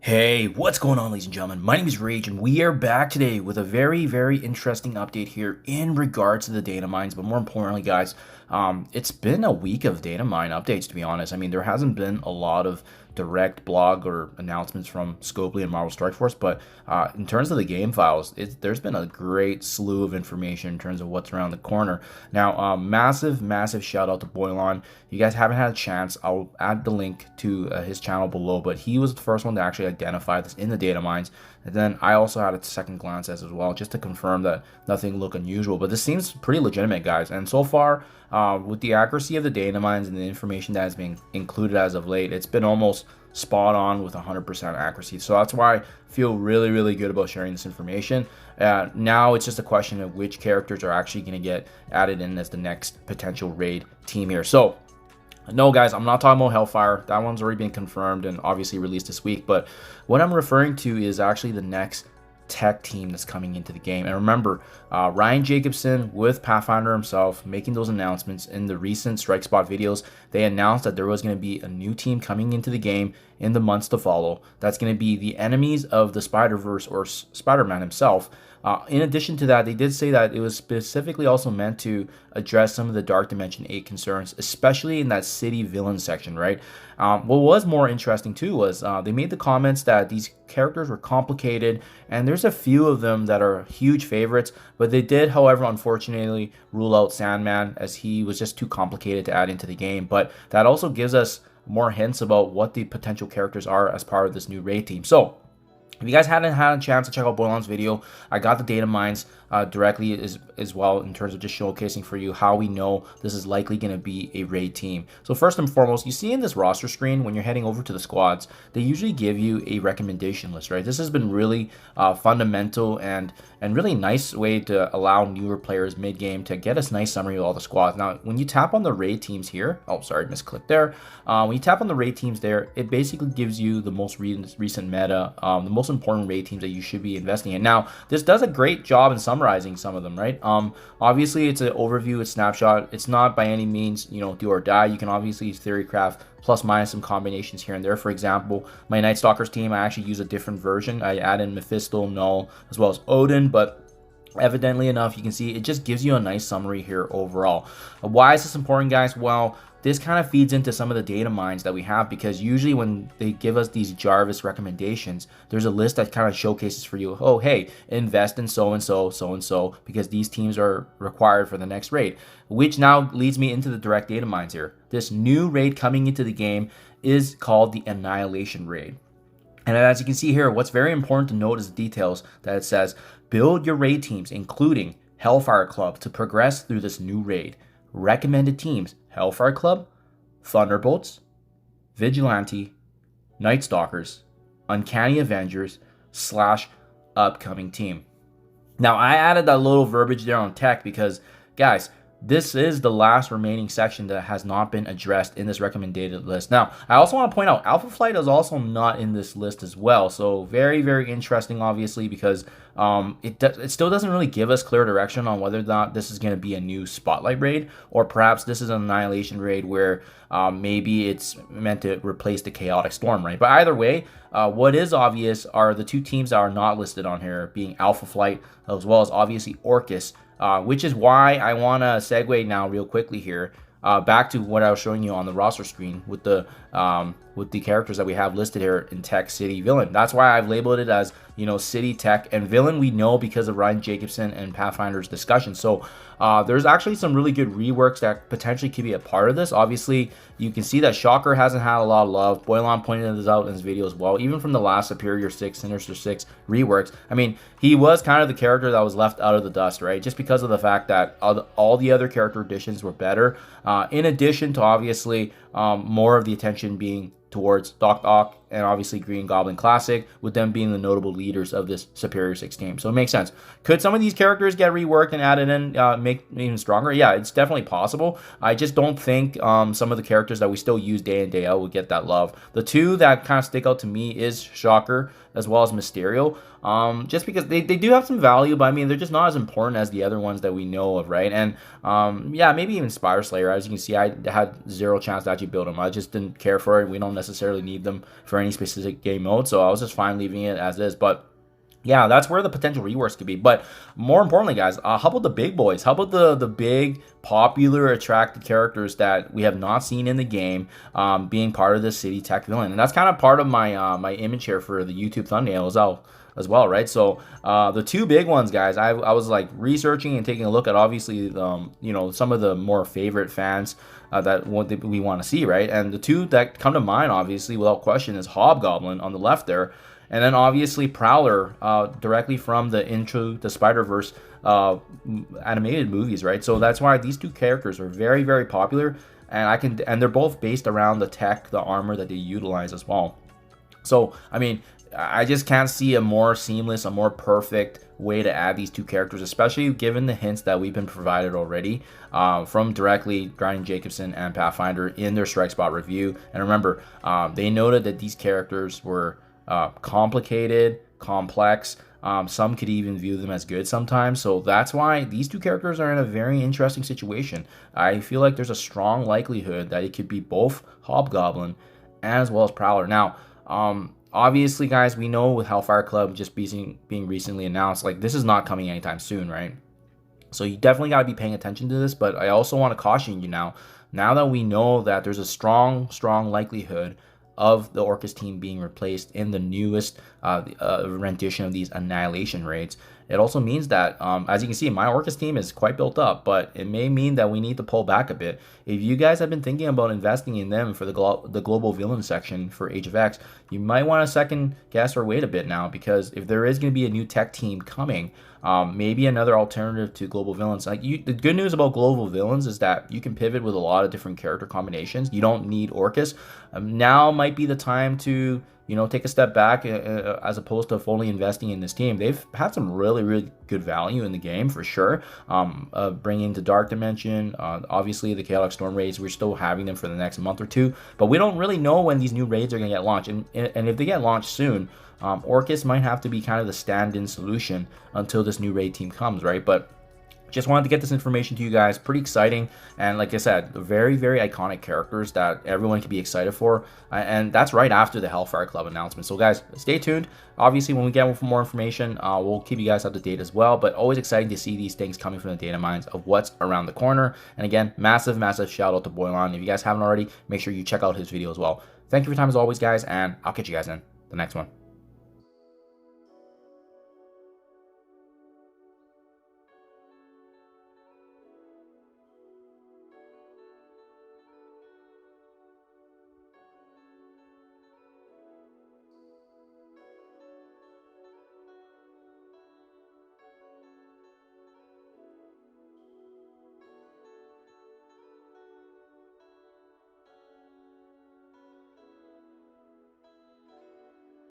Hey, what's going on, ladies and gentlemen? My name is Rage, and we are back today with a very interesting update here in regards to the data mines. But more importantly, guys, it's been a week of data mine updates, to be honest. I mean, there hasn't been a lot of direct blog or announcements from Scopely and Marvel Strike Force, but in terms of the game files, there's been a great slew of information in terms of what's around the corner. Now, massive shout out to Boylon. If you guys haven't had a chance, I'll add the link to his channel below, but he was the first one to actually identify this in the data mines. And then I also had a second glance as well, just to confirm that nothing looked unusual. But this seems pretty legitimate, guys. And so far, with the accuracy of the data mines and the information that has been included as of late, it's been almost spot on with 100% accuracy. So that's why I feel really good about sharing this information. Now it's just a question of which characters are actually going to get added in as the next potential raid team here. So no, guys, I'm not talking about Hellfire. That one's already been confirmed and obviously released this week. But what I'm referring to is actually the next tech team that's coming into the game. And remember, Ryan Jacobson with Pathfinder himself making those announcements in the recent Strike Spot videos. They announced that there was going to be a new team coming into the game in the months to follow. That's going to be the enemies of the Spider-Verse, or Spider-Man himself. In addition to that, they did say that it was specifically also meant to address some of the Dark Dimension 8 concerns, especially in that city villain section, right? What was more interesting too was they made the comments that these characters were complicated, and there's a few of them that are huge favorites, but they did, however, unfortunately rule out Sandman, as he was just too complicated to add into the game. But that also gives us more hints about what the potential characters are as part of this new raid team. So if you guys hadn't had a chance to check out Boylon's video, I got the data mines directly as well, in terms of just showcasing for you how we know this is likely going to be a raid team. So first and foremost, you see in this roster screen when you're heading over to the squads, they usually give you a recommendation list, right? This has been really fundamental and really nice way to allow newer players mid-game to get a nice summary of all the squads. Now, when you tap on the raid teams here, oh, sorry, misclicked there. When you tap on the raid teams there, it basically gives you the most recent meta, the most important raid teams that you should be investing in. Now, this does a great job in summarizing some of them, right? Obviously, it's an overview, a snapshot. It's not by any means, you know, do or die. You can obviously theorycraft plus minus some combinations here and there. For example, my Night Stalkers team, I actually use a different version. I add in Mephisto, Null, as well as Odin, but evidently enough, you can see it just gives you a nice summary here overall. Why is this important, guys? Well, this kind of feeds into some of the data mines that we have, because usually when they give us these Jarvis recommendations, there's a list that kind of showcases for you, oh, hey, invest in so-and-so, because these teams are required for the next raid, which now leads me into the direct data mines here. This new raid coming into the game is called the Annihilation raid. And as you can see here, what's very important to note is the details that it says, build your raid teams, including Hellfire Club, to progress through this new raid. Recommended teams: Hellfire Club, Thunderbolts, Vigilante, Night Stalkers, Uncanny Avengers, / upcoming team. Now, I added that little verbiage there on tech because, guys, this is the last remaining section that has not been addressed in this recommended list. Now, I also want to point out Alpha Flight is also not in this list as well. So very interesting, obviously, because it still doesn't really give us clear direction on whether or not this is going to be a new Spotlight raid, or perhaps this is an Annihilation raid where maybe it's meant to replace the Chaotic Storm, right? But either way, what is obvious are the two teams that are not listed on here, being Alpha Flight as well as obviously Orcus. Which is why I want to segue now real quickly here back to what I was showing you on the roster screen with the characters that we have listed here in Tech, City, Villain. That's why I've labeled it as, you know, City, Tech, and Villain. We know because of Ryan Jacobson and Pathfinder's discussion. So there's actually some really good reworks that potentially could be a part of this. Obviously, you can see that Shocker hasn't had a lot of love. Boylon pointed this out in his video as well. Even from the last Superior 6, Sinister 6 reworks, I mean, he was kind of the character that was left out of the dust, right? Just because of the fact that all the other character additions were better. In addition to, obviously, more of the attention being towards Doc Ock and obviously Green Goblin Classic, with them being the notable leaders of this Superior 6 team. So it makes sense. Could some of these characters get reworked and added in, make even stronger? Yeah, it's definitely possible. I just don't think some of the characters that we still use day in, day out would get that love. The two that kind of stick out to me is Shocker as well as Mysterio. Just because they do have some value, but I mean, they're just not as important as the other ones that we know of, right? And yeah, maybe even Spire Slayer. As you can see, I had zero chance to actually build them. I just didn't care for it. We don't necessarily need them for for any specific game mode. So I was just fine leaving it as is. But yeah, that's where the potential reworks could be. But more importantly, guys, how about the big boys? How about the big, popular, attractive characters that we have not seen in the game being part of the City Tech villain? And that's kind of part of my my image here for the YouTube thumbnail as well, right? So the two big ones, guys, I was like researching and taking a look at, obviously, you know, some of the more favorite fans that we want to see, right? And the two that come to mind, obviously, without question, is Hobgoblin on the left there. And then obviously Prowler, directly from the Into the Spider-Verse animated movies, right? So that's why these two characters are very, very popular, and they're both based around the tech, the armor that they utilize as well. So I mean, I just can't see a more seamless, a more perfect way to add these two characters, especially given the hints that we've been provided already from directly Grinding Jacobson and Pathfinder in their Strike Spot review. And remember, they noted that these characters were complicated, complex. Some could even view them as good sometimes. So that's why these two characters are in a very interesting situation. I feel like there's a strong likelihood that it could be both Hobgoblin as well as Prowler. Now, obviously, guys, we know with Hellfire Club just being recently announced, like, this is not coming anytime soon, right? So you definitely got to be paying attention to this. But I also want to caution you now that we know that there's a strong likelihood of the Orcus team being replaced in the newest rendition of these Annihilation raids. It also means that, as you can see, my Orcus team is quite built up, but it may mean that we need to pull back a bit. If you guys have been thinking about investing in them for the global villain section for Age of X, you might want to second guess or wait a bit now, because if there is going to be a new tech team coming, maybe another alternative to global villains. Like, the good news about global villains is that you can pivot with a lot of different character combinations. You don't need Orcus. Now might be the time to, you know, take a step back as opposed to fully investing in this team. They've had some really good value in the game for sure. Bringing the Dark Dimension, obviously the Chaotic Storm raids, we're still having them for the next month or two, but we don't really know when these new raids are going to get launched. And if they get launched soon, Orcus might have to be kind of the stand-in solution until this new raid team comes, right? But just wanted to get this information to you guys. Pretty exciting, and like I said, very iconic characters that everyone can be excited for, and that's right after the Hellfire Club announcement. So guys, stay tuned. Obviously, when we get more information, we'll keep you guys up to date as well, but always exciting to see these things coming from the data mines of what's around the corner. And again, massive shout out to Boylon. If you guys haven't already, make sure you check out his video as well. Thank you for your time as always, guys, and I'll catch you guys in the next one.